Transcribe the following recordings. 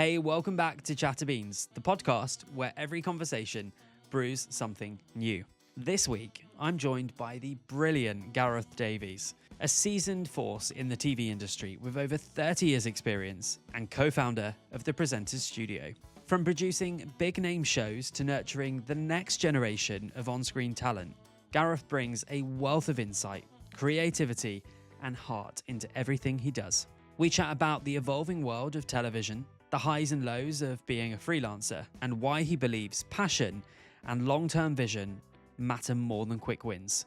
Hey, welcome back to ChatterBeans, the podcast where every conversation brews something new. This week, I'm joined by the brilliant Gareth Davies, a seasoned force in the TV industry with over 30 years' experience and co-founder of the Presenters Studio. From producing big-name shows to nurturing the next generation of on-screen talent, Gareth brings a wealth of insight, creativity, and heart into everything he does. We chat about the evolving world of television, the highs and lows of being a freelancer, and why he believes passion and long-term vision matter more than quick wins.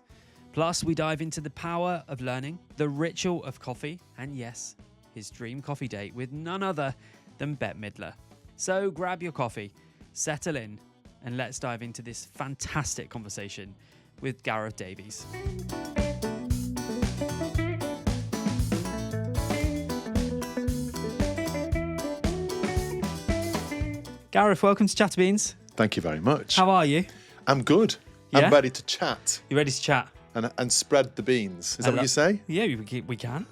Plus, we dive into the power of learning, the ritual of coffee, and yes, his dream coffee date with none other than Bette Midler. So grab your coffee, settle in, and let's dive into this fantastic conversation with Gareth Davies. Gareth, welcome to ChatterBeans. Thank you very much. How are you? I'm good. Yeah? I'm ready to chat You ready to chat? and spread the beans. Is that what you say? Yeah, we can.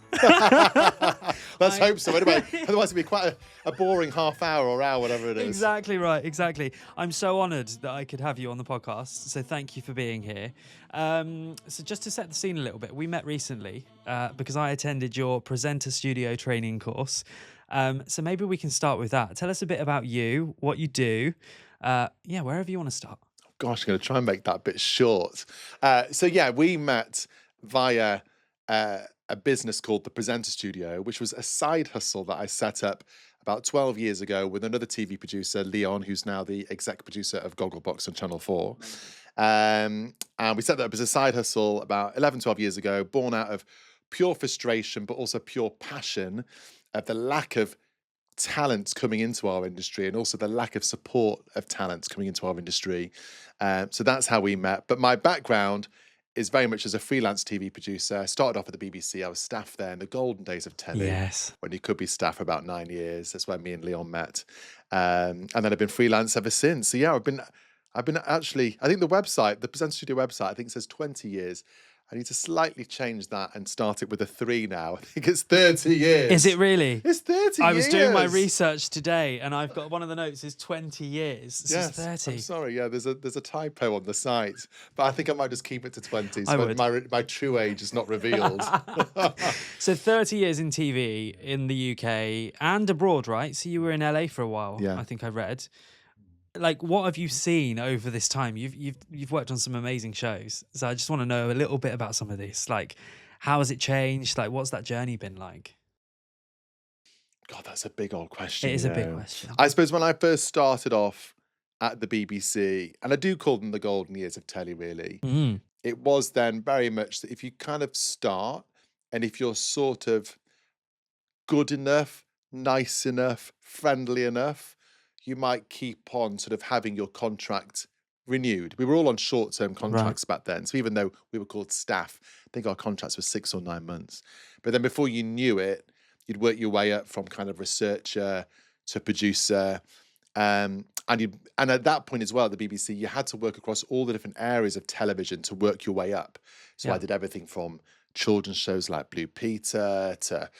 Let's hope so. Anyway, otherwise it'd be quite a boring half hour or hour, whatever it is. Exactly right, exactly. I'm so honoured that I could have you on the podcast, so thank you for being here. So just to set the scene a little bit, we met recently because I attended your Presenter Studio training course. So maybe we can start with that. Tell us a bit about you, what you do. Wherever you want to start. Gosh, I'm going to try and make that a bit short. We met via a business called the Presenter Studio, which was a side hustle that I set up about 12 years ago with another TV producer, Leon, who's now the exec producer of Gogglebox on Channel 4. And we set that up as a side hustle about 11, 12 years ago, born out of pure frustration, but also pure passion of the lack of talents coming into our industry and also the lack of support of talents coming into our industry. So that's how we met. But my background is very much as a freelance TV producer. I started off at the BBC. I was staff there in the golden days of telly, when you could be staff for about 9 years. That's where me and Leon met. And then I've been freelance ever since. So yeah, I've been actually, I think the website, the Presenter Studio website, I think it says 20 years. I need to slightly change that and start it with a 3 now. I think it's 30 years. Is it really? It's 30 years. I was doing my research today and I've got one of the notes is 20 years. This is 30. I'm sorry. Yeah, there's a typo on the site. But I think I might just keep it to 20 I so would. my true age is not revealed. So 30 years in TV in the UK and abroad, right? So you were in LA for a while, Yeah. I think I read. Like, what have you seen over this time? You've worked on some amazing shows. So I just want to know a little bit about some of this. Like, how has it changed? Like, what's that journey been like? God, that's a big old question. It is a big question. I suppose when I first started off at the BBC, and I do call them the golden years of telly, really, it was then very much that if you kind of start and if you're sort of good enough, nice enough, friendly enough, you might keep on sort of having your contract renewed. We were all on short-term contracts back then. So even though we were called staff, I think our contracts were 6 or 9 months. But then before you knew it, you'd work your way up from kind of researcher to producer. And at that point as well, at the BBC, you had to work across all the different areas of television to work your way up. So I did everything from children's shows like Blue Peter to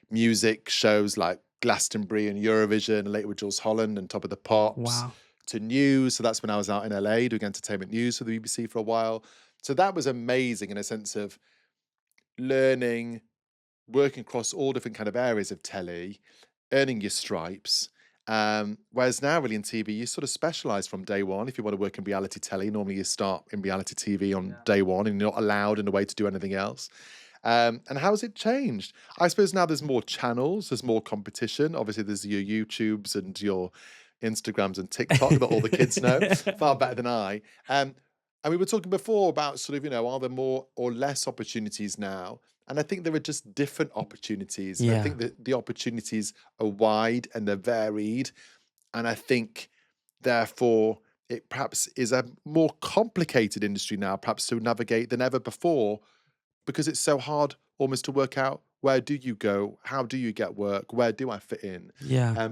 music shows like Glastonbury and Eurovision, and later with Jules Holland and Top of the Pops, to news. So that's when I was out in LA doing entertainment news for the BBC for a while. So that was amazing in a sense of learning, working across all different kind of areas of telly, earning your stripes. Whereas now really in TV, you sort of specialise from day one. If you want to work in reality telly, normally you start in reality TV on day one and you're not allowed in a way to do anything else. And how has it changed? I suppose now there's more channels, there's more competition. Obviously, there's your YouTubes and your Instagrams and TikTok that all the kids know far better than I. And we were talking before about sort of, are there more or less opportunities now? And I think there are just different opportunities. And I think that the opportunities are wide and they're varied. And I think, therefore, it perhaps is a more complicated industry now, perhaps to navigate than ever before, because it's so hard almost to work out where do you go, how do you get work, where do I fit in?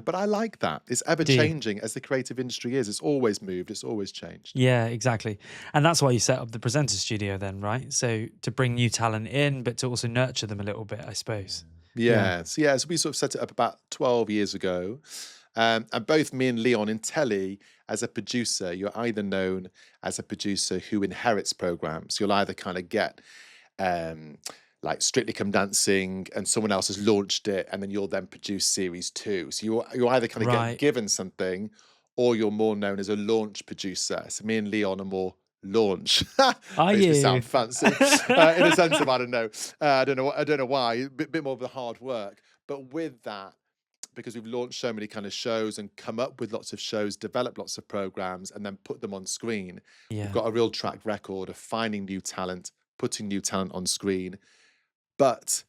But I like that. It's ever changing as the creative industry is. It's always moved, it's always changed. Yeah, exactly. And that's why you set up the Presenter Studio then, right? So to bring new talent in, but to also nurture them a little bit, I suppose. So we sort of set it up about 12 years ago. And both me and Leon in telly, as a producer, you're either known as a producer who inherits programs. You'll either kind of get like Strictly Come Dancing and someone else has launched it, and then you'll then produce series 2. So you either kind of get given something, or you're more known as a launch producer. So me and Leon are more launch. Are Makes me you? sound fancy in a sense of I don't know. I don't know why. A bit more of the hard work, but with that, because we've launched so many kind of shows and come up with lots of shows, developed lots of programs, and then put them on screen. We've got a real track record of finding new talent, putting new talent on screen. But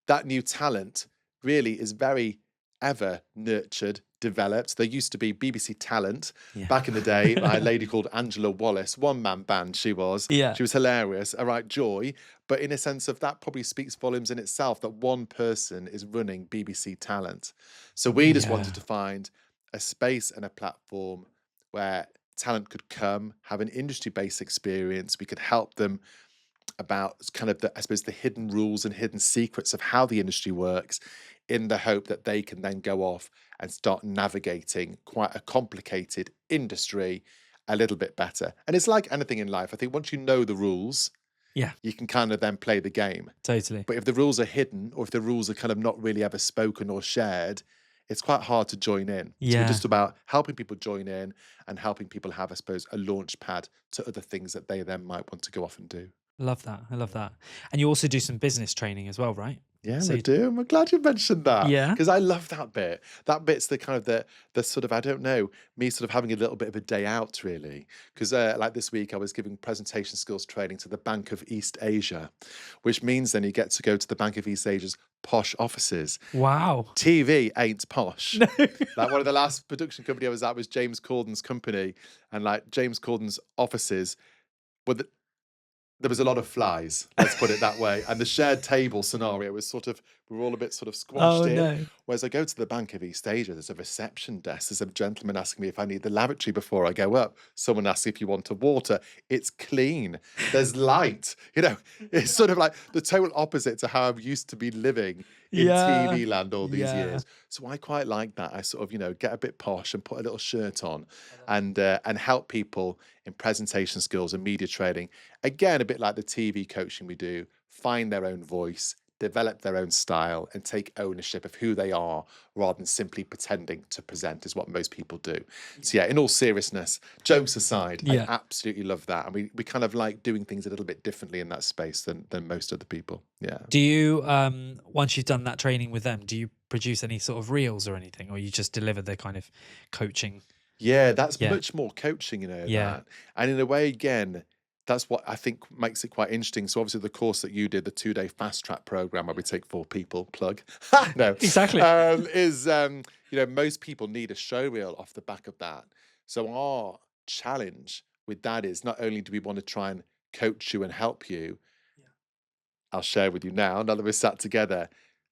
that new talent really is very ever nurtured, developed. There used to be BBC Talent back in the day by a lady called Angela Wallace, one-man band she was. Yeah. She was hilarious, a right joy. But in a sense of that probably speaks volumes in itself that one person is running BBC Talent. So we just wanted to find a space and a platform where talent could come, have an industry-based experience. We could help them about kind of I suppose the hidden rules and hidden secrets of how the industry works, in the hope that they can then go off and start navigating quite a complicated industry a little bit better. And it's like anything in life. I think once you know the rules, you can kind of then play the game. Totally. But if the rules are hidden, or if the rules are kind of not really ever spoken or shared, it's quite hard to join in. So we're just about helping people join in and helping people have, I suppose, a launch pad to other things that they then might want to go off and do. Love that. I love that. And you also do some business training as well, right? Yeah, I do. I'm glad you mentioned that. Yeah. Because I love that bit. That bit's the kind of the sort of, I don't know, me sort of having a little bit of a day out, really. Because like this week, I was giving presentation skills training to the Bank of East Asia, which means then you get to go to the Bank of East Asia's posh offices. Wow. TV ain't posh. No. Like one of the last production company I was at was James Corden's company. And like James Corden's offices were there was a lot of flies, let's put it that way. And the shared table scenario was sort of, we were all a bit sort of squashed in. No. Whereas I go to the Bank of East Asia, there's a reception desk. There's a gentleman asking me if I need the lavatory before I go up. Someone asks if you want a water. It's clean. There's light. You know, it's sort of like the total opposite to how I'm used to be living in TV land all these years. So I quite like that. I sort of, you know, get a bit posh and put a little shirt on and help people in presentation skills and media training. Again, a bit like the TV coaching we do, find their own voice, develop their own style, and take ownership of who they are rather than simply pretending to present is what most people do. So yeah, in all seriousness, jokes aside, I absolutely love that. And we kind of like doing things a little bit differently in that space than most other people. Yeah. Do you, once you've done that training with them, do you produce any sort of reels or anything, or you just deliver the kind of coaching? Yeah, that's much more coaching, you know, that. And in a way, again, that's what I think makes it quite interesting. So obviously the course that you did, the 2-day fast track program where we take 4 people, plug. No. Exactly. You know, most people need a show reel off the back of that. So our challenge with that is not only do we want to try and coach you and help you, I'll share with you now that we're sat together,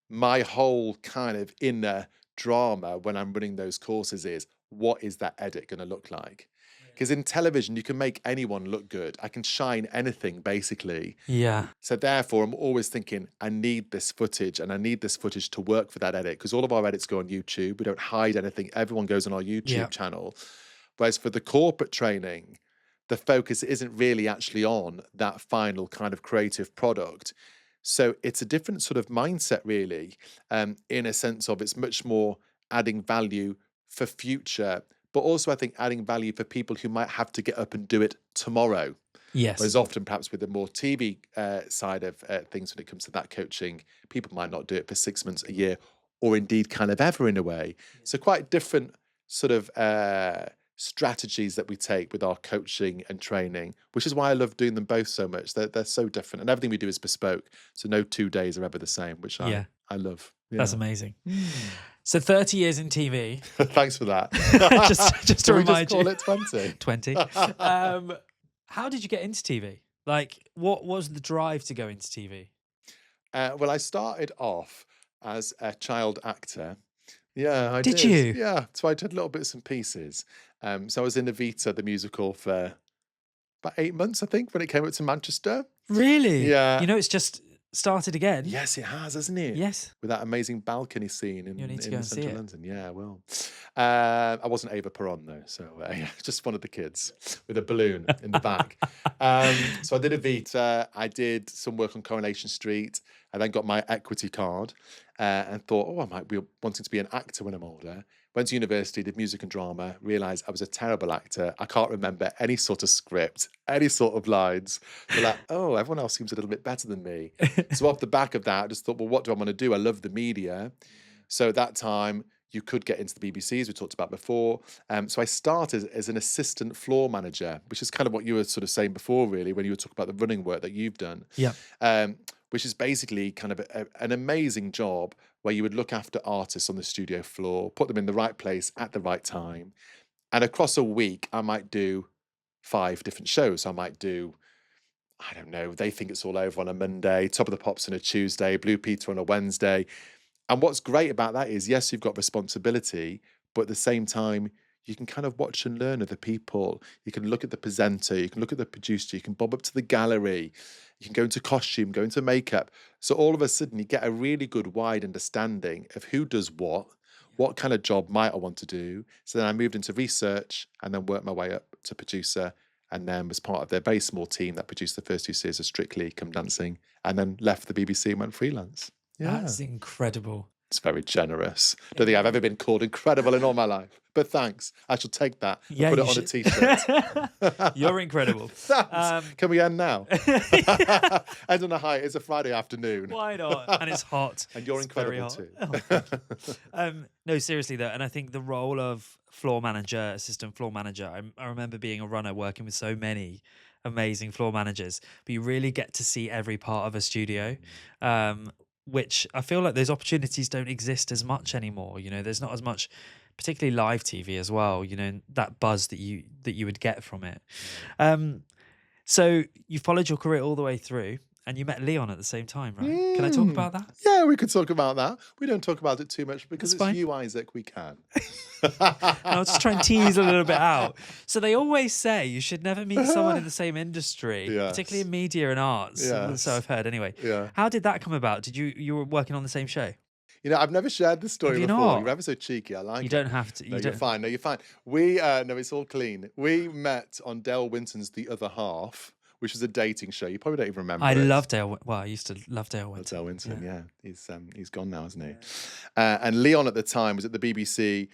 my whole kind of inner drama when I'm running those courses is, what is that edit going to look like? Because in television, you can make anyone look good. I can shine anything, basically. Yeah. So therefore, I'm always thinking, I need this footage, and I need this footage to work for that edit, because all of our edits go on YouTube. We don't hide anything. Everyone goes on our YouTube channel. Whereas for the corporate training, the focus isn't really actually on that final kind of creative product. So it's a different sort of mindset, really, in a sense of it's much more adding value for future, but also I think adding value for people who might have to get up and do it tomorrow. Yes. Whereas often perhaps with the more TV side of things when it comes to that coaching, people might not do it for 6 months, a year, or indeed kind of ever in a way. So quite different sort of strategies that we take with our coaching and training, which is why I love doing them both so much. They're so different, and everything we do is bespoke. So no 2 days are ever the same, which I love. Yeah. That's amazing. So 30 years in TV. Thanks for that. just to remind you. Call it 20. 20. How did you get into TV? Like, what was the drive to go into TV? Well, I started off as a child actor. Yeah, I did. Did you? Yeah, so I did little bits and pieces. So I was in Evita, the musical, for about 8 months, I think, when it came up to Manchester. Really? Yeah. You know, it's just started again. Yes, it has, hasn't it? Yes. With that amazing balcony scene You'll need to in go and see central it. London. Yeah, well. I wasn't Ava Peron, though. So, yeah, just one of the kids with a balloon in the back. So I did Evita. I did some work on Coronation Street. I then got my equity card and thought, oh, I might be wanting to be an actor when I'm older. Went to university, did music and drama, realised I was a terrible actor. I can't remember any sort of script, any sort of lines. But like, oh, everyone else seems a little bit better than me. So off the back of that, I just thought, well, what do I want to do? I love the media. So at that time, you could get into the BBC, as we talked about before. So I started as an assistant floor manager, which is kind of what you were sort of saying before, really, when you were talking about the running work that you've done. Yeah. Which is basically kind of an amazing job where you would look after artists on the studio floor, put them in the right place at the right time. And across a week, I might do 5 different shows. I might do, I don't know, They Think It's All Over on a Monday, Top of the Pops on a Tuesday, Blue Peter on a Wednesday. And what's great about that is, yes, you've got responsibility, but at the same time, you can kind of watch and learn other people. You can look at the presenter, you can look at the producer, you can bob up to the gallery, you can go into costume, go into makeup. So all of a sudden, you get a really good wide understanding of who does what kind of job might I want to do. So then I moved into research and then worked my way up to producer, and then was part of their very small team that produced the first 2 series of Strictly Come Dancing, and then left the BBC and went freelance. Yeah. That's incredible. It's very generous. Don't think I've ever been called incredible in all my life, but thanks. I shall take that and put it on a t-shirt. You're incredible. Can we end now? End on a high. It's a Friday afternoon. Why not? And it's hot. And you're It's incredible very too. hot. No, seriously though, and I think the role of floor manager, assistant floor manager, I remember being a runner working with so many amazing floor managers, but you really get to see every part of a studio. Which I feel like those opportunities don't exist as much anymore. You know, there's not as much, particularly live TV as well, you know, that buzz that you would get from it. So you followed your career all the way through and you met Leon at the same time, right? Can I talk about that? Yeah, we could talk about that. We don't talk about it too much because That's fine. you, Isaac, we can. I'll just try and tease a little bit out. So they always say you should never meet someone in the same industry, particularly in media and arts. Yes. So I've heard anyway. Yeah. How did that come about? Did you were working on the same show? You know, I've never shared this story Have you before. not? You're ever so cheeky. I like it. You don't have to. No, you're fine. No, you're fine. We, no, it's all clean. We met on Dale Winton's The Other Half, which was a dating show. You probably don't even remember it. love Dale. Well, I used to love Dale Winton. Dale Winton, yeah. He's gone now, isn't he? Yeah. And Leon at the time was at the BBC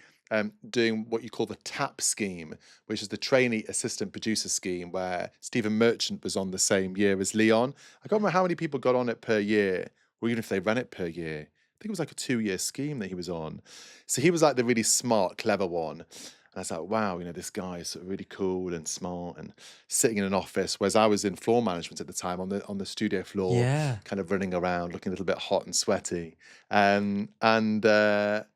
doing what you call the TAP scheme, which is the trainee assistant producer scheme, where Stephen Merchant was on the same year as Leon. I can't remember how many people got on it per year, or even if they ran it per year. I think it was like a 2-year scheme that he was on. So he was like the really smart, clever one. And I was like, wow, you know, this guy is sort of really cool and smart and sitting in an office. Whereas I was in floor management at the time on the studio floor, kind of running around, looking a little bit hot and sweaty. And then that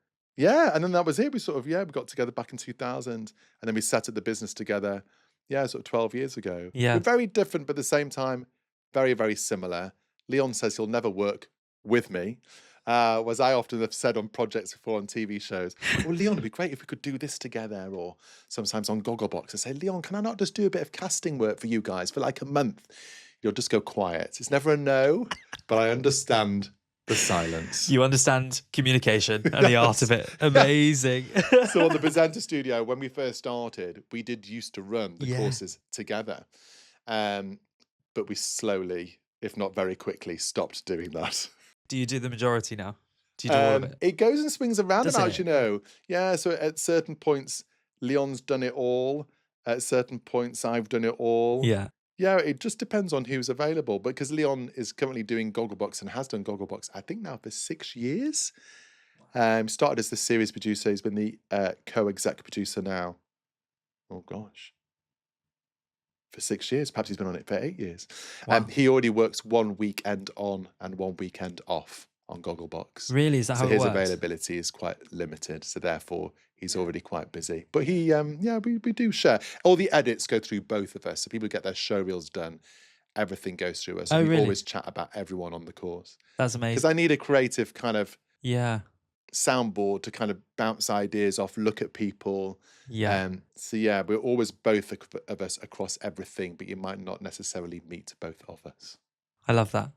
was it. We sort of, we got together back in 2000. And then we sat at the business together, sort of 12 years ago. Yeah. We're very different, but at the same time, very, very similar. Leon says he'll never work with me. Was I often have said on projects before on TV shows, well, Leon, it'd be great if we could do this together, or sometimes on Gogglebox, I say, Leon, can I not just do a bit of casting work for you guys for like a month? You'll just go quiet. It's never a no, but I understand the silence. You understand communication and the art of it. Amazing. So on the presenter studio, when we first started, we used to run the courses together. But we slowly, if not very quickly, stopped doing that. Do you do the majority now? Do you do all of it? It goes and swings and roundabouts, it? you know. Yeah, so at certain points, Leon's done it all. At certain points, I've done it all. Yeah. Yeah, it just depends on who's available. But because Leon is currently doing Gogglebox and has done Gogglebox, I think now for 6 years. Started as the series producer. He's been the co-exec producer now. Oh, gosh. For 6 years. Perhaps he's been on it for 8 years. Wow. He already works 1 weekend on and 1 weekend off on Gogglebox. Really? Is that how it works? So his availability is quite limited. So therefore, he's already quite busy. But he, we do share. All the edits go through both of us. So people get their show reels done. Everything goes through us. Oh, we really? always chat about everyone on the course. That's amazing. Because I need a creative kind of soundboard to kind of bounce ideas off, look at people. Yeah. We're always both of us across everything, but you might not necessarily meet both of us. I love that.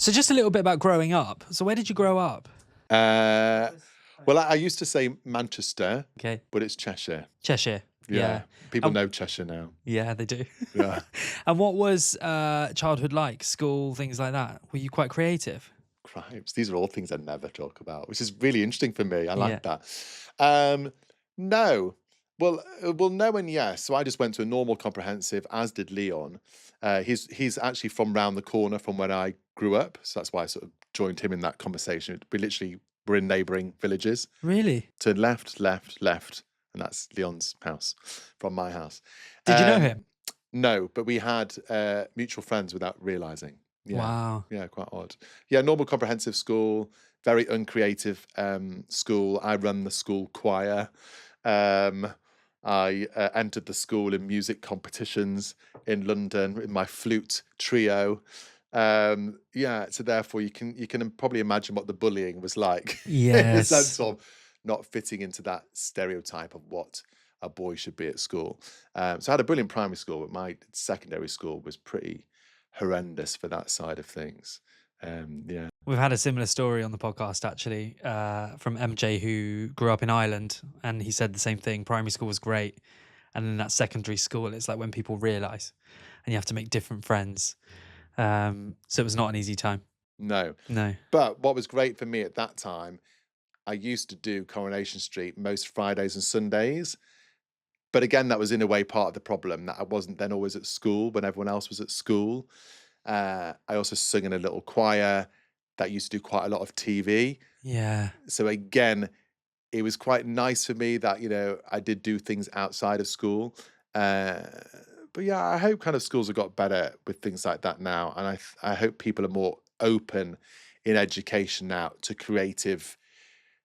So just a little bit about growing up. So where did you grow up? Well, I used to say Manchester, Okay. but it's Cheshire. Cheshire. Yeah. People know Cheshire now. Yeah, they do. Yeah. And what was childhood like? School, things like that? Were you quite creative? Cripes. These are all things I never talk about, which is really interesting for me. I Yeah. like that. No. Well, no and yes. So I just went to a normal comprehensive, as did Leon. He's actually from round the corner from where I grew up, so that's why I sort of joined him in that conversation. We literally were in neighbouring villages. Really? Turned left, and that's Leon's house from my house. Did you know him? No, but we had mutual friends without realising. Yeah. Wow. Yeah, quite odd. Yeah, normal comprehensive school, very uncreative school. I run the school choir. I entered the school in music competitions in London with my flute trio. Yeah, so therefore you can probably imagine what the bullying was like. In the sense Yes. of not fitting into that stereotype of what a boy should be at school. So I had a brilliant primary school, but my secondary school was pretty horrendous for that side of things. Yeah. We've had a similar story on the podcast, actually, from MJ, who grew up in Ireland, and he said the same thing. Primary school was great. And then that secondary school, it's like when people realise and you have to make different friends. So it was not an easy time. No. No. But what was great for me at that time, I used to do Coronation Street most Fridays and Sundays. But again, that was in a way part of the problem, that I wasn't then always at school when everyone else was at school. I also sung in a little choir that used to do quite a lot of TV. Yeah. So again, it was quite nice for me that, I did do things outside of school. But yeah, I hope kind of schools have got better with things like that now. And I hope people are more open in education now to creative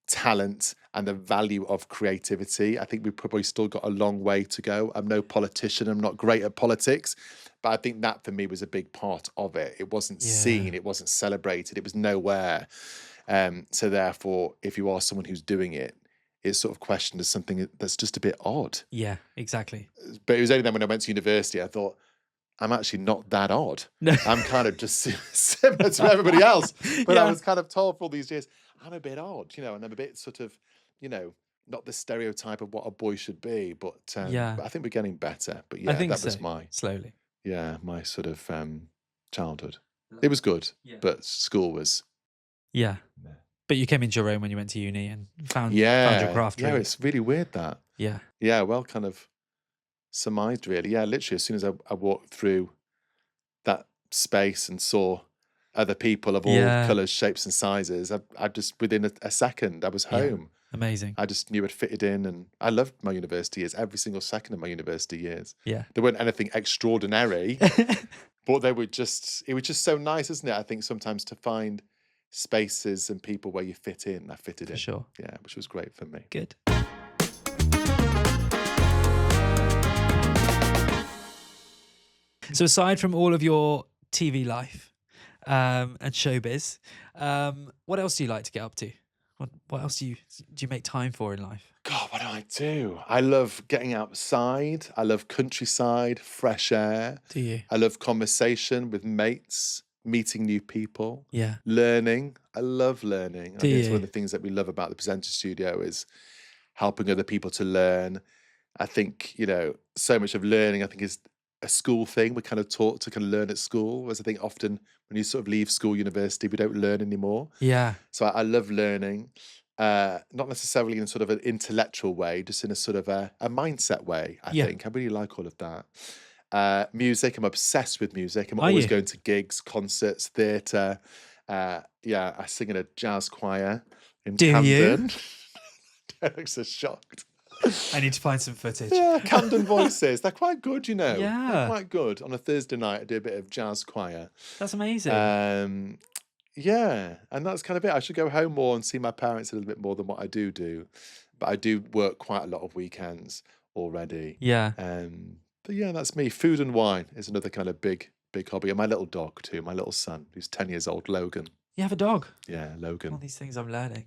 talent and the value of creativity. I think we've probably still got a long way to go. I'm no politician, I'm not great at politics, but I think that for me was a big part of it. It wasn't seen, it wasn't celebrated, it was nowhere. So therefore, if you are someone who's doing it, it's sort of questioned as something that's just a bit odd. Yeah, exactly. But it was only then when I went to university, I thought, I'm actually not that odd. I'm kind of just similar to everybody else. But I was kind of told for all these years, I'm a bit odd, and I'm a bit sort of, not the stereotype of what a boy should be. But I think we're getting better. But yeah, that was slowly. Yeah, my sort of childhood. It was good, but school was. Yeah. But you came into your own when you went to uni and found your craft. Yeah, it's really weird that. Yeah. Yeah, well, kind of surmised really. Yeah, literally as soon as I walked through that space and saw other people of all colours, shapes and sizes, I just, within a second, I was home. Amazing. I just knew I'd fitted in, and I loved my university years, every single second of my university years. Yeah. There weren't anything extraordinary, but it was just so nice, isn't it? I think sometimes to find spaces and people where you fit in. I fitted in. Sure. Yeah, which was great for me. Good. So aside from all of your TV life and showbiz, what else do you like to get up to? What else do you make time for in life? God, what do I do? I love getting outside. I love countryside, fresh air. Do you? I love conversation with mates, meeting new people. Yeah. Learning. I love learning. I Do think it's you? one of the things that we love about the Presenter Studio is helping other people to learn. I think, so much of learning, I think, is a school thing. We're kind of taught to kind of learn at school, whereas I think often when you sort of leave school, university, we don't learn anymore. Yeah. So I love learning, not necessarily in sort of an intellectual way, just in a sort of a mindset way, I think. I really like all of that. Music, I'm obsessed with music. I'm always going to gigs, concerts, theatre. I sing in a jazz choir in Camden. Derek's so shocked. I need to find some footage. Yeah, Camden Voices. They're quite good, Yeah. They're quite good. On a Thursday night, I do a bit of jazz choir. That's amazing. Yeah, and that's kind of it. I should go home more and see my parents a little bit more than what I do. But I do work quite a lot of weekends already. Yeah. But yeah, that's me. Food and wine is another kind of big hobby. And my little dog too, my little son, who's 10 years old, Logan. You have a dog? Yeah, Logan. All these things I'm learning.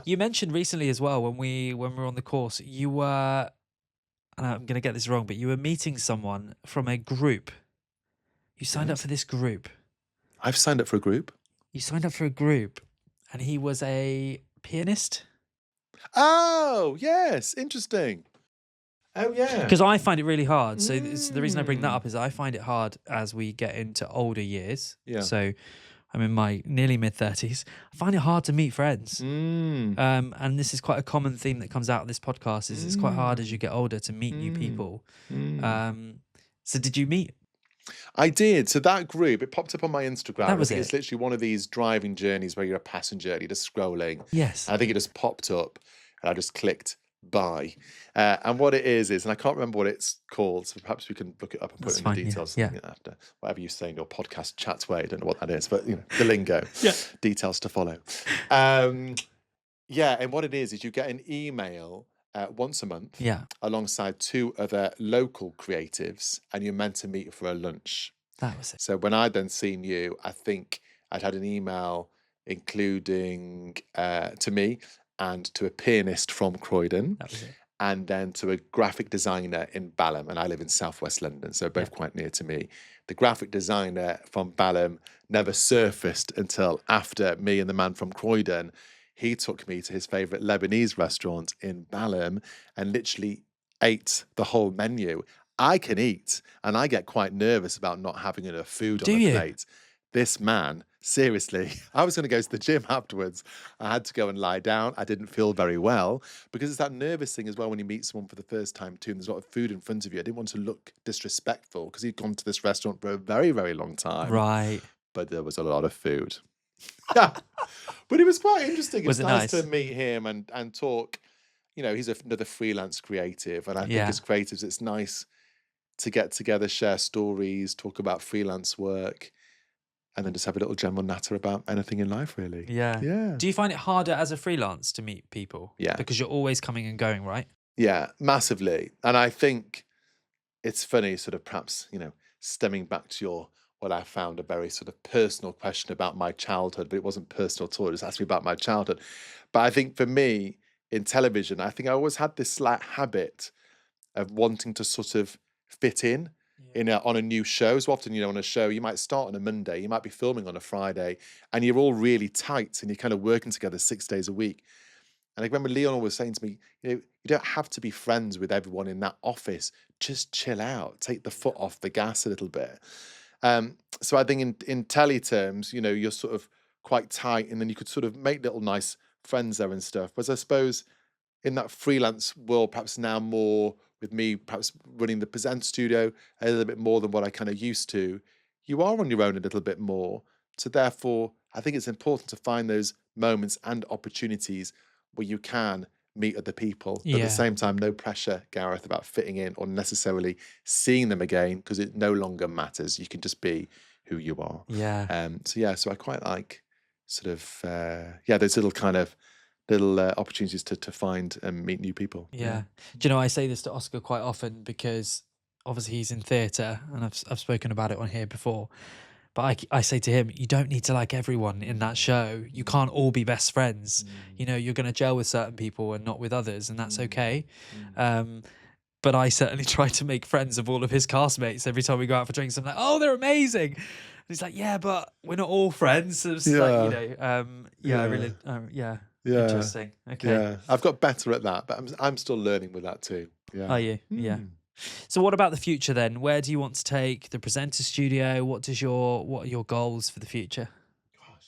You mentioned recently as well, when we were on the course, you were, and I'm going to get this wrong, but you were meeting someone from a group. You signed up for this group. I've signed up for a group. You signed up for a group, and he was a pianist? Oh, yes. Interesting. Oh, yeah. Because I find it really hard. So the reason I bring that up is I find it hard as we get into older years. Yeah. So I'm in my nearly mid-30s. I find it hard to meet friends. And this is quite a common theme that comes out of this podcast, is it's quite hard as you get older to meet new people. So did you meet? I did. So that group, it popped up on my Instagram. That was I think it. It's literally one of these driving journeys where you're a passenger and you're just scrolling. Yes. And I think it just popped up and I just clicked buy. And what it is, and I can't remember what it's called, so perhaps we can look it up and put it in the details after. Whatever you say in your podcast chat way, I don't know what that is, but the lingo. Details to follow. And what it is you get an email once a month alongside 2 other local creatives, and you're meant to meet for a lunch. That was it. So when I'd then seen you, I think I'd had an email including to me and to a pianist from Croydon. That was it. And then to a graphic designer in Balham, and I live in southwest London, so both quite near to me. The graphic designer from Balham never surfaced until after me and the man from Croydon. He took me to his favourite Lebanese restaurant in Balham and literally ate the whole menu. I can eat, and I get quite nervous about not having enough food on the plate. This man, seriously, I was going to go to the gym afterwards. I had to go and lie down. I didn't feel very well because it's that nervous thing as well when you meet someone for the first time too, and there's a lot of food in front of you. I didn't want to look disrespectful because he'd gone to this restaurant for a very, very long time. Right. But there was a lot of food. Yeah. But it was quite interesting. Was It's it nice nice to meet him and talk. He's another freelance creative. And I think as creatives, it's nice to get together, share stories, talk about freelance work. And then just have a little general natter about anything in life, really. Yeah. Do you find it harder as a freelance to meet people? Yeah. Because you're always coming and going, right? Yeah, massively. And I think it's funny, sort of perhaps, stemming back to what I found a very sort of personal question about my childhood, but it wasn't personal at all. It just asked me about my childhood. But I think for me, in television, I think I always had this slight habit of wanting to sort of fit in. On a new show. So often, on a show, you might start on a Monday, you might be filming on a Friday, and you're all really tight and you're kind of working together 6 days a week. And I remember Leon was saying to me, you don't have to be friends with everyone in that office. Just chill out, take the foot off the gas a little bit. So I think in telly terms, you're sort of quite tight, and then you could sort of make little nice friends there and stuff. But I suppose in that freelance world, perhaps now more with me perhaps running the present studio a little bit more than what I kind of used to, you are on your own a little bit more. So therefore, I think it's important to find those moments and opportunities where you can meet other people. But at the same time, no pressure, Gareth, about fitting in or necessarily seeing them again, because it no longer matters. You can just be who you are. So I quite like sort of, those little kind of opportunities to find and meet new people. Do you know, I say this to Oscar quite often because obviously he's in theatre, and I've spoken about it on here before. But I say to him, you don't need to like everyone in that show. You can't all be best friends. You're going to gel with certain people and not with others, and that's okay. But I certainly try to make friends of all of his castmates every time we go out for drinks. I'm like, oh, they're amazing. And he's like, yeah, but we're not all friends. So it's Interesting. Okay. Yeah, I've got better at that, but I'm still learning with that too. Yeah. Are you? Yeah. So what about the future then? Where do you want to take the presenter studio? What are your goals for the future?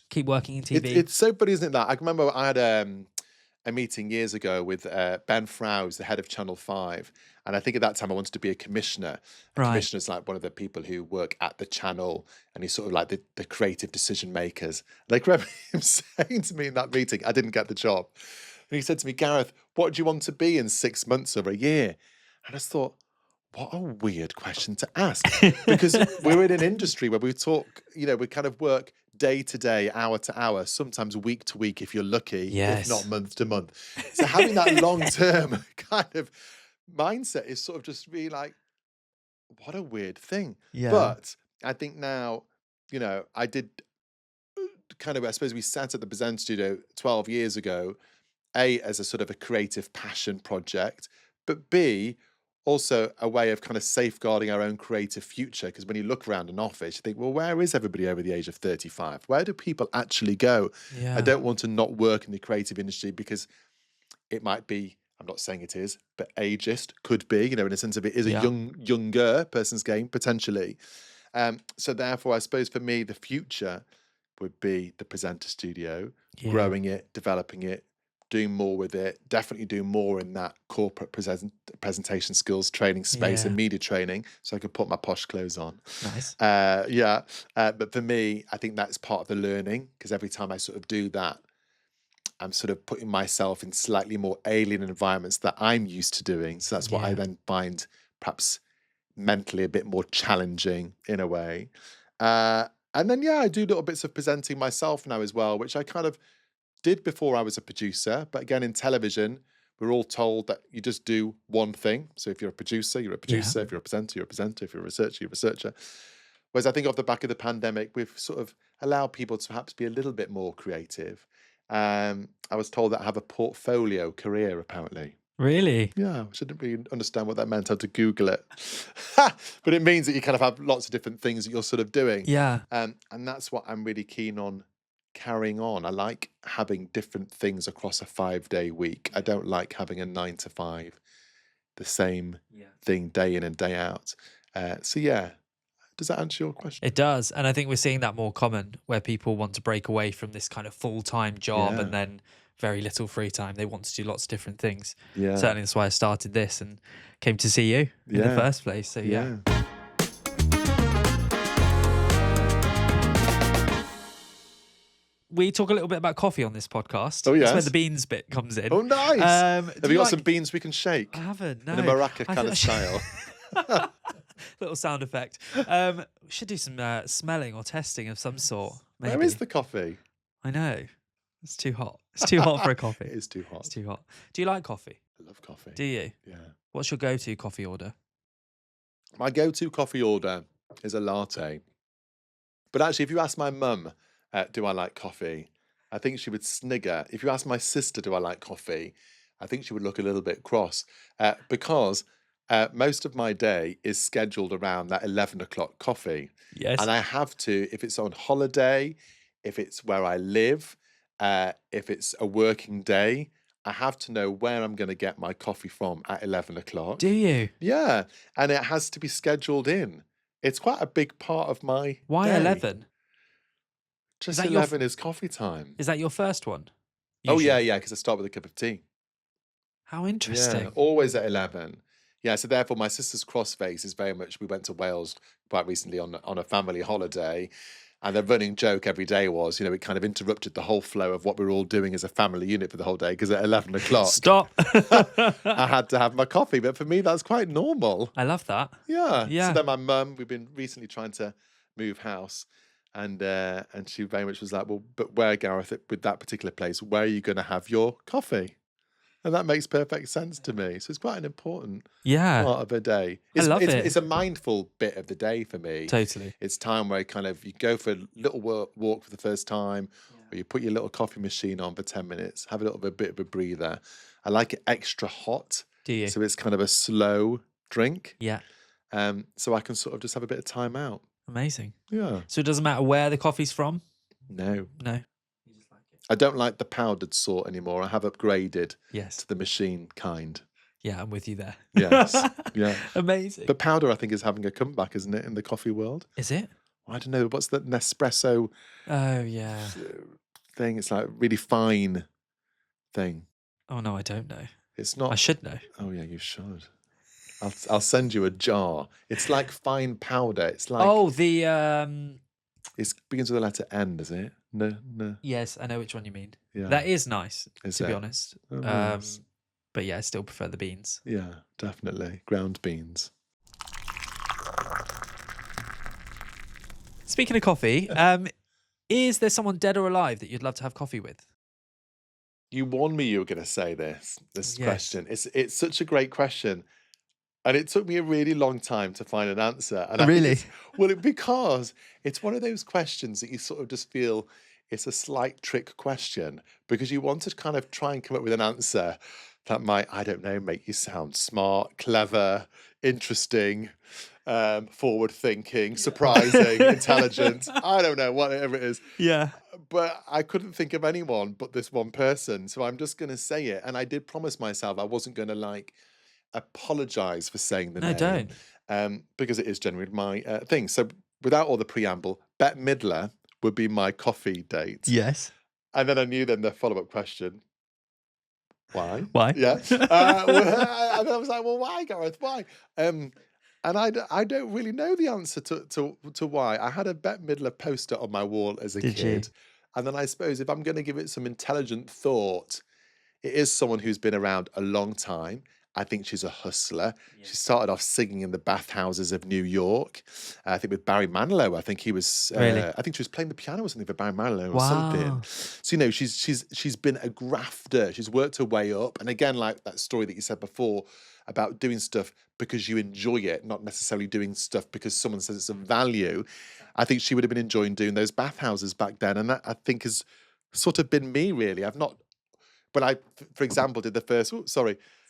Keep working in TV. It's so funny, isn't it? That I remember I had a meeting years ago with Ben Frowes, the head of Channel 5. And I think at that time I wanted to be a commissioner. Commissioner's like one of the people who work at the channel, and he's sort of like the creative decision makers. And I remember him saying to me in that meeting, I didn't get the job. And he said to me, Gareth, what do you want to be in 6 months or a year? And I just thought, what a weird question to ask. Because we're in an industry where we talk, we kind of work day to day, hour to hour, sometimes week to week if you're lucky, if not month to month. So having that long-term kind of mindset is sort of just really like, what a weird thing. But I think now, I did kind of, I suppose we sat at the Present Studio 12 years ago, A, as a sort of a creative passion project, but B, also a way of kind of safeguarding our own creative future. Because when you look around an office, you think, well, where is everybody over the age of 35? Where do people actually go? Yeah. I don't want to not work in the creative industry because it might be, I'm not saying it is, but ageist, could be, in a sense of it is a younger person's game, potentially. So therefore, I suppose for me, the future would be the presenter studio, growing it, developing it, doing more with it, definitely doing more in that corporate presentation skills training space and media training, so I could put my posh clothes on. Nice. But for me, I think that's part of the learning, because every time I sort of do that, I'm sort of putting myself in slightly more alien environments that I'm used to doing. So that's what I then find perhaps mentally a bit more challenging in a way. And then, I do little bits of presenting myself now as well, which I kind of did before I was a producer. But again, in television, we're all told that you just do one thing. So if you're a producer, you're a producer. If you're a presenter, you're a presenter. If you're a researcher, you're a researcher. Whereas I think off the back of the pandemic, we've sort of allowed people to perhaps be a little bit more creative. I was told that I have a portfolio career, apparently. Really? Yeah, I didn't really understand what that meant. I had to Google it. But it means that you kind of have lots of different things that you're sort of doing. Yeah. And that's what I'm really keen on carrying on. I like having different things across a 5-day week. I don't like having a 9 to 5, the same thing day in and day out. Does that answer your question? It does. And I think we're seeing that more common, where people want to break away from this kind of full-time job and then very little free time. They want to do lots of different things. Yeah. Certainly that's why I started this and came to see you in the first place. So yeah. We talk a little bit about coffee on this podcast. Oh, yes. That's where the beans bit comes in. Oh, nice. Have you got some beans we can shake? I haven't, no. In a maraca kind of style. Little sound effect. We should do some smelling or testing of some sort. Maybe. Where is the coffee? I know. It's too hot. It's too hot for a coffee. It is too hot. It's too hot. Do you like coffee? I love coffee. Do you? Yeah. What's your go-to coffee order? My go-to coffee order is a latte. But actually, if you ask my mum, do I like coffee? I think she would snigger. If you ask my sister, do I like coffee? I think she would look a little bit cross because most of my day is scheduled around that 11 o'clock coffee. Yes. And I have to, if it's on holiday, if it's where I live, if it's a working day, I have to know where I'm going to get my coffee from at 11 o'clock. Do you? Yeah. And it has to be scheduled in. It's quite a big part of my Why day. 11? Just 11 is coffee time. Is that your first one? Usually? Oh, yeah, because I start with a cup of tea. How interesting. Yeah, always at 11. Yeah, so therefore my sister's crossface is very much, we went to Wales quite recently on a family holiday, and the running joke every day was, it kind of interrupted the whole flow of what we were all doing as a family unit for the whole day, because at 11 o'clock... Stop! I had to have my coffee, but for me that's quite normal. I love that. Yeah. Yeah. So then my mum, we've been recently trying to move house, and she very much was like, well, but where, Gareth, with that particular place, where are you going to have your coffee? And that makes perfect sense to me. So it's quite an important part of a day. I love it. It's a mindful bit of the day for me. Totally. It's time where you go for a little walk for the first time, or you put your little coffee machine on for 10 minutes, have a bit of a breather. I like it extra hot. Do you? So it's kind of a slow drink. Yeah. So I can sort of just have a bit of time out. Amazing. Yeah. So it doesn't matter where the coffee's from? No. No. I don't like the powdered sort anymore. I have upgraded Yes. to the machine kind. Yeah, I'm with you there. Yes. Yeah. Amazing. But powder, I think, is having a comeback, isn't it, in the coffee world? Is it? I don't know. What's the Nespresso Oh, yeah. thing? It's like a really fine thing. Oh, no, I don't know. It's not. I should know. Oh, yeah, you should. I'll send you a jar. It's like fine powder. It's like. Oh, the. It begins with the letter N, does it? No. Yes, I know which one you mean. Yeah. That is nice, to be it? honest. Oh, nice. But yeah, I still prefer the beans. Yeah, definitely. Ground beans. Speaking of coffee, is there someone dead or alive that you'd love to have coffee with? You warned me you were going to say this Yes. question. It's such a great question. And it took me a really long time to find an answer. And Really? Because it's one of those questions that you sort of just feel it's a slight trick question, because you want to kind of try and come up with an answer that might, I don't know, make you sound smart, clever, interesting, forward thinking, surprising, intelligent. I don't know, whatever it is. Yeah. But I couldn't think of anyone but this one person. So I'm just going to say it. And I did promise myself I wasn't going to like apologize for saying the No, name, don't. because it is generally my thing. So without all the preamble, Bette Midler would be my coffee date. Yes. And then I knew then the follow-up question, why? Why? Yeah. And I was like, well, why, Gareth? Why? And I don't really know the answer to why. I had a Bette Midler poster on my wall as a Did kid. you? And then I suppose if I'm going to give it some intelligent thought, it is someone who's been around a long time. I think she's a hustler. Yeah. She started off singing in the bathhouses of New York. I think with Barry Manilow. I think he was. Really? I think she was playing the piano or something for Barry Manilow or Wow. something. So she's been a grafter. She's worked her way up. And again, like that story that you said before about doing stuff because you enjoy it, not necessarily doing stuff because someone says it's of value. I think she would have been enjoying doing those bathhouses back then, and that I think has sort of been me really. I've not. When I, for example, did the first,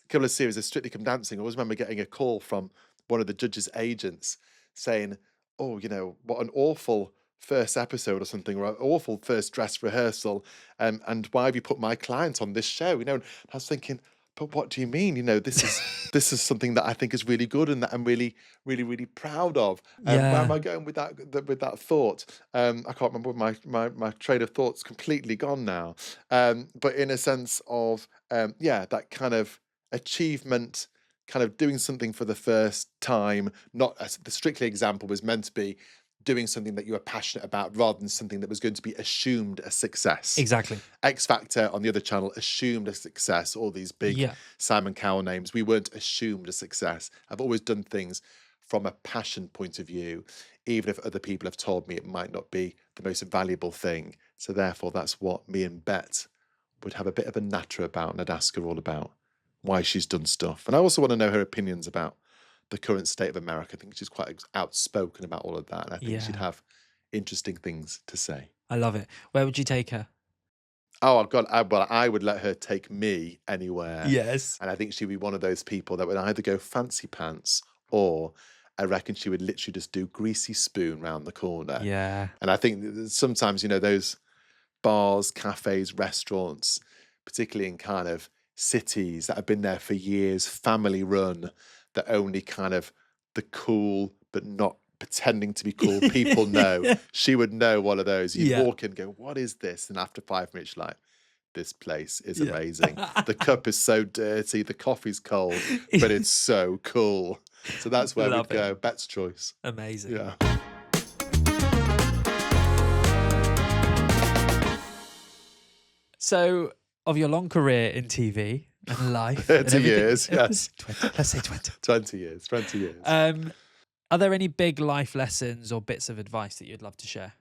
couple of series of Strictly Come Dancing, I always remember getting a call from one of the judges' agents saying, oh, what an awful first episode or something, or an awful first dress rehearsal, and why have you put my client on this show? And I was thinking, but what do you mean? This is something that I think is really good and that I'm really, really, really proud of. Where am I going with that thought? I can't remember my train of thought's completely gone now. But in a sense of that kind of achievement, kind of doing something for the first time. Not as the Strictly example was meant to be doing something that you were passionate about rather than something that was going to be assumed a success. Exactly. X Factor on the other channel assumed a success. All these big Simon Cowell names, we weren't assumed a success. I've always done things from a passion point of view, even if other people have told me it might not be the most valuable thing. So therefore, that's what me and Bet would have a bit of a natter about, and I'd ask her all about why she's done stuff. And I also want to know her opinions about the current state of America. I think she's quite outspoken about all of that. And I think she'd have interesting things to say. I love it. Where would you take her? Oh, God. I would let her take me anywhere. Yes. And I think she'd be one of those people that would either go fancy pants or I reckon she would literally just do greasy spoon round the corner. Yeah. And I think sometimes, those bars, cafes, restaurants, particularly in kind of cities that have been there for years, family run, that only kind of the cool but not pretending to be cool people know. She would know one of those. You'd walk in and go, what is this? And after 5 minutes, you're like, this place is amazing. The cup is so dirty, the coffee's cold, but it's so cool. So that's where we'd go. Bet's choice. Amazing. Yeah. So, of your long career in TV and life, 30 years, yes. 20, let's say 20. 20 years. Are there any big life lessons or bits of advice that you'd love to share?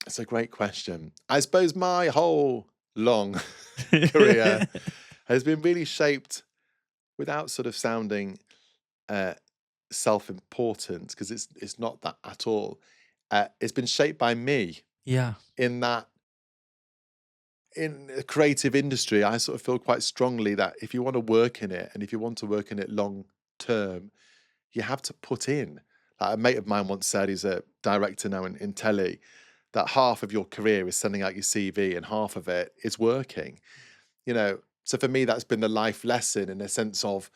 It's a great question. I suppose my whole long career has been really shaped, without sort of sounding self-important, because it's not that at all. It's been shaped by me. Yeah. In that, in the creative industry, I sort of feel quite strongly that if you want to work in it, and if you want to work in it long term, you have to put in. Like a mate of mine once said, he's a director now in telly, that half of your career is sending out your CV and half of it is working. So for me, that's been the life lesson, in a sense of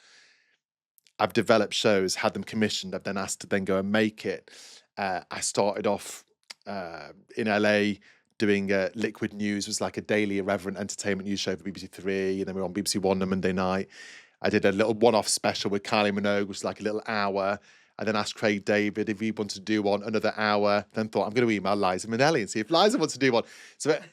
I've developed shows, had them commissioned, I've then asked to then go and make it. I started off in LA doing Liquid News, was like a daily irreverent entertainment news show for BBC Three, and then we were on BBC One on Monday night. I did a little one-off special with Kylie Minogue, which was like a little hour. I then asked Craig David if he wanted to do one, another hour. Then thought, I'm going to email Liza Minnelli and see if Liza wants to do one.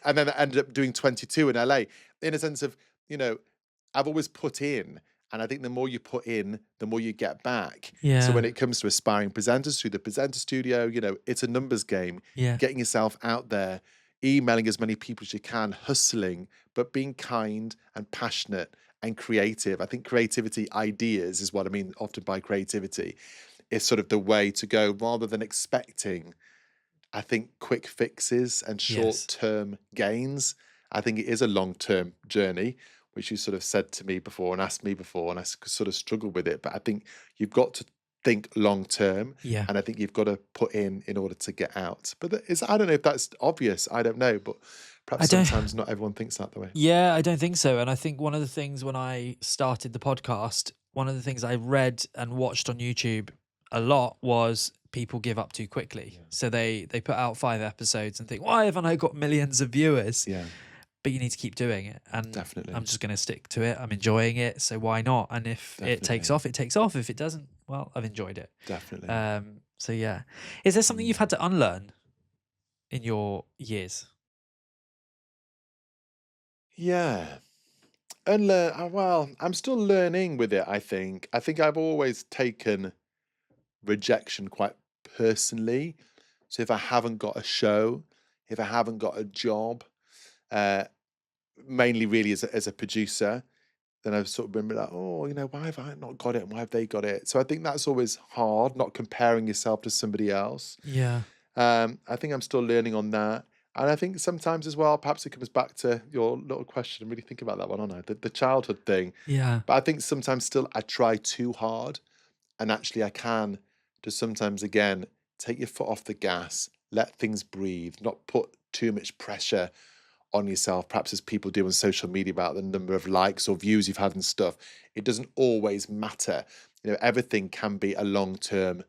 And then I ended up doing 22 in LA, in a sense of, I've always put in. And I think the more you put in, the more you get back. Yeah. So when it comes to aspiring presenters through the presenter studio, it's a numbers game. Yeah. Getting yourself out there, emailing as many people as you can, hustling, but being kind and passionate and creative. I think creativity, ideas is what I mean often by creativity, is sort of the way to go, rather than expecting, I think, quick fixes and short-term gains. I think it is a long-term journey which you sort of said to me before and asked me before, and I sort of struggled with it. But I think you've got to think long term, Yeah. and I think you've got to put in order to get out. But I don't know if that's obvious. I don't know, but perhaps sometimes not everyone thinks that way. Yeah, I don't think so. And I think one of the things when I started the podcast, one of the things I read and watched on YouTube a lot was people give up too quickly. Yeah. So they put out 5 episodes and think, why haven't I got millions of viewers? Yeah. But you need to keep doing it. And Definitely. I'm just going to stick to it. I'm enjoying it. So why not? And if it takes off, it takes off. If it doesn't, well, I've enjoyed it. Definitely. So yeah. Is there something you've had to unlearn in your years? Yeah. Unlearn. Well, I'm still learning with it, I think. I think I've always taken rejection quite personally. So if I haven't got a show, if I haven't got a job, mainly really as a producer, then I've sort of been like, oh, why have I not got it and why have they got it? So I think that's always hard, not comparing yourself to somebody else. Yeah. I think I'm still learning on that. And I think sometimes as well, perhaps it comes back to your little question. I'm really thinking about that one, aren't I? The childhood thing. Yeah. But I think sometimes still I try too hard. And actually I can just sometimes, again, take your foot off the gas, let things breathe, not put too much pressure on yourself, perhaps as people do on social media about the number of likes or views you've had and stuff. It doesn't always matter. Everything can be a long-term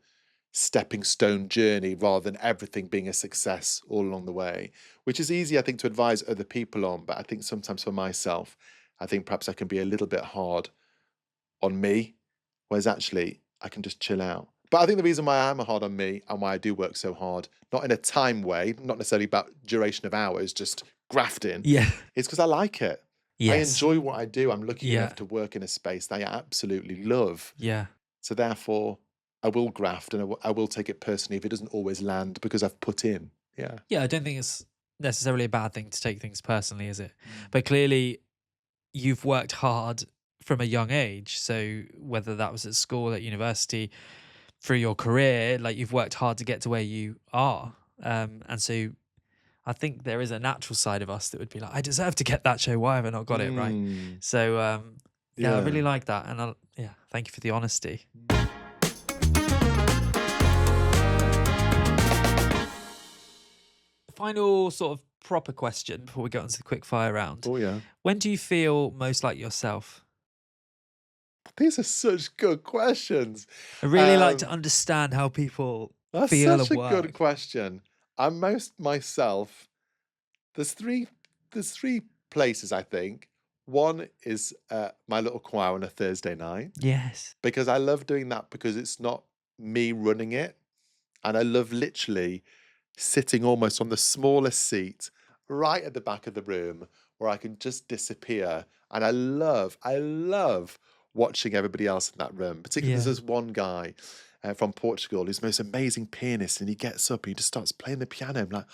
stepping stone journey rather than everything being a success all along the way, which is easy, I think, to advise other people on. But I think sometimes for myself, I think perhaps I can be a little bit hard on me, whereas actually I can just chill out. But I think the reason why I'm hard on me and why I do work so hard, not in a time way, not necessarily about duration of hours, just grafting, is because I like it. Yes. I enjoy what I do. I'm lucky enough to work in a space that I absolutely love. Yeah. So therefore, I will graft and I will take it personally if it doesn't always land because I've put in. Yeah. Yeah, I don't think it's necessarily a bad thing to take things personally, is it? But clearly you've worked hard from a young age. So whether that was at school, at university, through your career, like you've worked hard to get to where you are. And so I think there is a natural side of us that would be like, I deserve to get that show. Why have I not got it right? So I really like that. And thank you for the honesty. Final sort of proper question before we get onto the quick fire round. Oh, yeah. When do you feel most like yourself? These are such good questions. I really like to understand how people feel That's at such a good question. I'm most myself. There's three places, I think. One is my little choir on a Thursday night. Yes. Because I love doing that because it's not me running it. And I love literally sitting almost on the smallest seat right at the back of the room where I can just disappear. And I love watching everybody else in that room. Particularly there's this one guy from Portugal who's the most amazing pianist, and he gets up and he just starts playing the piano. I'm like,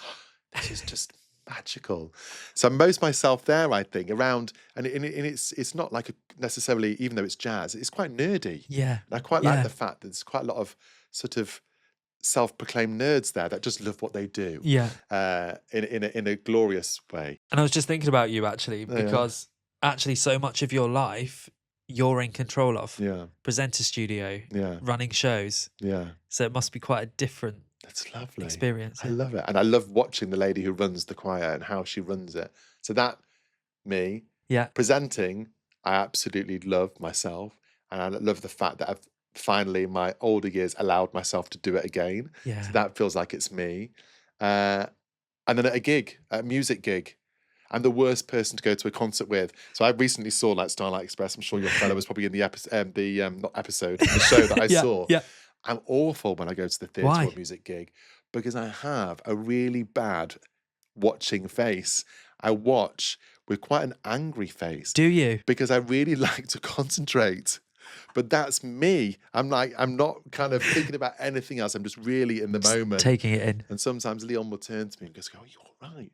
this is just magical. So I'm most myself there, I think, around, and it's not like necessarily, even though it's jazz, it's quite nerdy. Yeah. And I quite like the fact that there's quite a lot of sort of self-proclaimed nerds there that just love what they do. Yeah. In a glorious way. And I was just thinking about you actually, because actually so much of your life you're in control of. Yeah. Presenter studio. Yeah. Running shows. Yeah. So it must be quite a different lovely experience. I love it. And I love watching the lady who runs the choir and how she runs it. So that, me. Yeah. Presenting, I absolutely love myself. And I love the fact that I've finally, in my older years, allowed myself to do it again. Yeah. So that feels like it's me. And then at a music gig, I'm the worst person to go to a concert with. So I recently saw like Starlight Express. I'm sure your fellow was probably in the the show that I saw. Yeah. I'm awful when I go to the theatre or music gig because I have a really bad watching face. I watch with quite an angry face. Do you? Because I really like to concentrate. But that's me. I'm not kind of thinking about anything else. I'm just really in the moment. Taking it in. And sometimes Leon will turn to me and goes, "Oh, you're all right."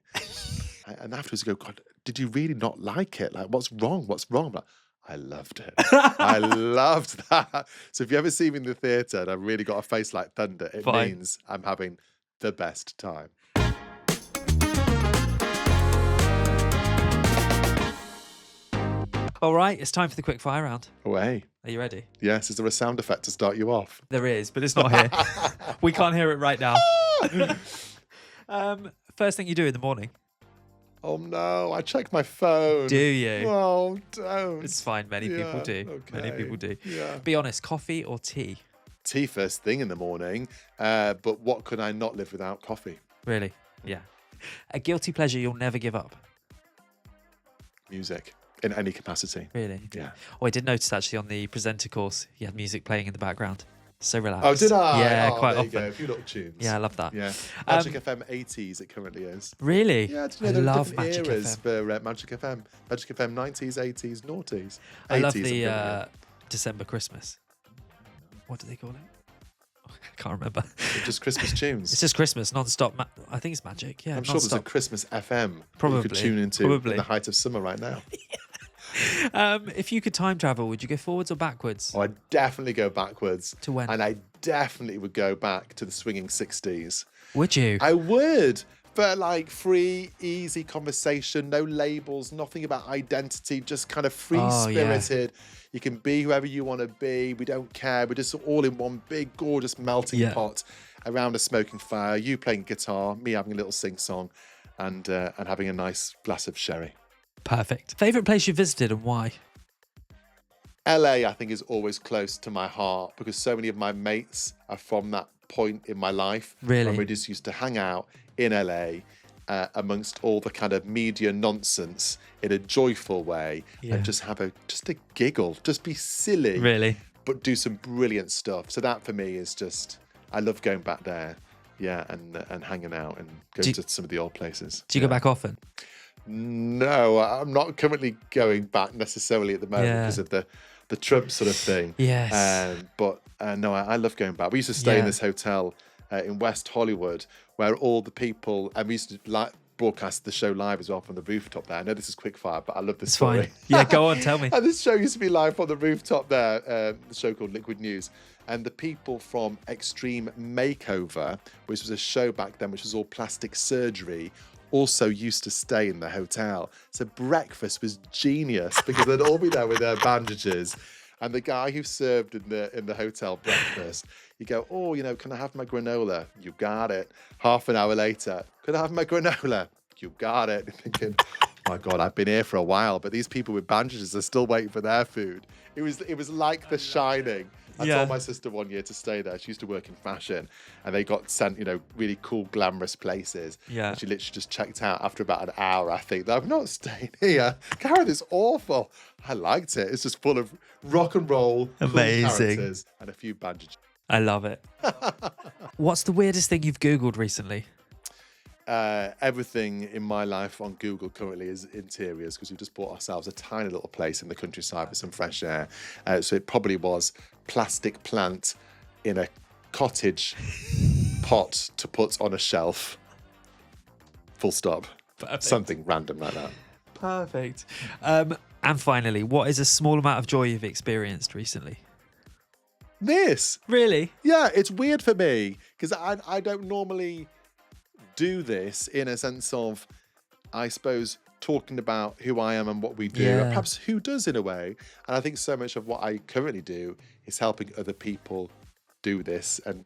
And afterwards you go, "God, did you really not like it? Like, what's wrong? What's wrong?" I'm like, I loved it. I loved that. So if you ever see me in the theatre and I've really got a face like thunder, it means I'm having the best time. All right, it's time for the quick fire round. Away. Are you ready? Yes, is there a sound effect to start you off? There is, but it's not here. We can't hear it right now. First thing you do in the morning. Oh no, I check my phone. Do you? Oh, don't. It's fine. Many people do. Okay. Many people do. Yeah. Be honest, coffee or tea? Tea first thing in the morning, but what could I not live without? Coffee. Really? Yeah. A guilty pleasure you'll never give up? Music, in any capacity. Really? Yeah. Oh, I did notice actually on the presenter course, you had music playing in the background. So relaxed. Oh, did I? Yeah, oh, quite there often. You go. A few little tunes. Yeah, I love that. Yeah. Magic FM 80s it currently is. Really? Yeah, do I you know there are love different Magic eras FM. for Magic FM? Magic FM 90s, 80s, noughties. I love 80s the December Christmas. What do they call it? I can't remember. just Christmas tunes. It's just Christmas, non-stop. I think it's Magic. Yeah, I'm sure there's a non-stop. Christmas FM Probably. that you could tune into Probably. in the height of summer right now. If you could time travel, would you go forwards or backwards? Oh, I'd definitely go backwards. To when? And I definitely would go back to the swinging 60s. Would you? I would. For like free, easy conversation, no labels, nothing about identity, just kind of free-spirited. You can be whoever you want to be. We don't care. We're just all in one big, gorgeous melting pot around a smoking fire. You playing guitar, me having a little sing-song, and having a nice glass of sherry. Perfect. Favorite place you visited and why? LA, I think, is always close to my heart because so many of my mates are from that point in my life. Really? When we just used to hang out in LA amongst all the kind of media nonsense in a joyful way and just have a giggle, just be silly. Really? But do some brilliant stuff. So that for me is just, I love going back there. Yeah, and hanging out and going to some of the old places. Do you go back often? No, I'm not currently going back necessarily at the moment because of the Trump sort of thing. Yes. But no, I love going back. We used to stay in this hotel in West Hollywood where all the people, and we used to broadcast the show live as well from the rooftop there. I know this is quickfire, but I love this story. Fine. Yeah, go on, tell me. And this show used to be live on the rooftop there, the show called Liquid News. And the people from Extreme Makeover, which was a show back then, which was all plastic surgery, also used to stay in the hotel. So breakfast was genius because they'd all be there with their bandages. And the guy who served in the hotel breakfast, you go, oh, can I have my granola? You got it. Half an hour later, could I have my granola? You got it. You're thinking, oh my God, I've been here for a while, but these people with bandages are still waiting for their food. It was like The Shining. I told my sister one year to stay there. She used to work in fashion and they got sent, really cool, glamorous places. Yeah. And she literally just checked out after about an hour, I think. I'm not staying here. Gareth, it's awful. I liked it. It's just full of rock and roll, amazing cool characters and a few bandages. I love it. What's the weirdest thing you've Googled recently? Everything in my life on Google currently is interiors because we just bought ourselves a tiny little place in the countryside with some fresh air. So it probably was plastic plant in a cottage pot to put on a shelf. Full stop. Perfect. Something random like that. Perfect. And finally, what is a small amount of joy you've experienced recently? This. Really? Yeah, it's weird for me because I don't normally do this in a sense of, I suppose, talking about who I am and what we do, and perhaps who does in a way. And I think so much of what I currently do is helping other people do this and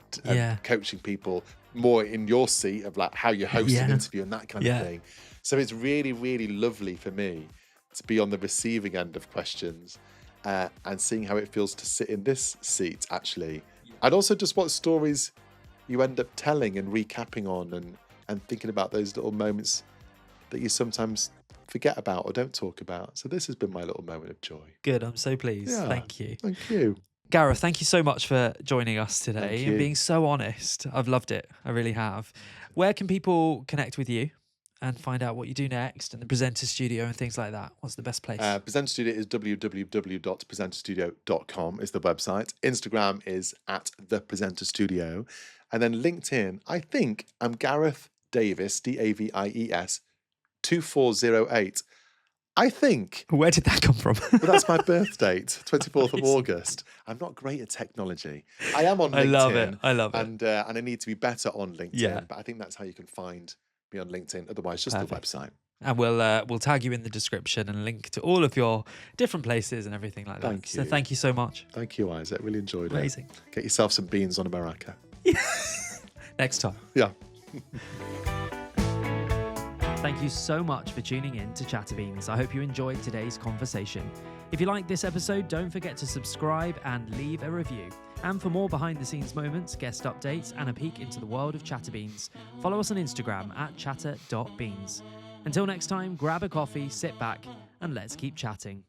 coaching people more in your seat of like how you host an interview and that kind of thing. So it's really, really lovely for me to be on the receiving end of questions and seeing how it feels to sit in this seat, actually. And also just what stories you end up telling and recapping on and thinking about those little moments that you sometimes forget about or don't talk about. So this has been my little moment of joy. Good, I'm so pleased. Yeah, thank you. Thank you. Gareth, thank you so much for joining us today and being so honest. I've loved it. I really have. Where can people connect with you and find out what you do next and the presenter studio and things like that? What's the best place? Presenter Studio is www.presenterstudio.com is the website. Instagram is @thepresenterstudio. And then LinkedIn, I think I'm Gareth Davies, Davies, 2408. I think. Where did that come from? Well, that's my birth date, 24th of August. I'm not great at technology. I am on LinkedIn. I love it. And I need to be better on LinkedIn. Yeah. But I think that's how you can find me on LinkedIn. Otherwise, just the website. And we'll tag you in the description and link to all of your different places and everything like that. Thank you. So thank you so much. Thank you, Isaac. Really enjoyed Amazing. it. Get yourself some beans on a maraca. Next time. Yeah. Thank you so much for tuning in to ChatterBeans. I hope you enjoyed today's conversation. If you liked this episode, don't forget to subscribe and leave a review. And for more behind-the-scenes moments, guest updates, and a peek into the world of ChatterBeans, follow us on Instagram at chatter.beans. Until next time, grab a coffee, sit back, and let's keep chatting.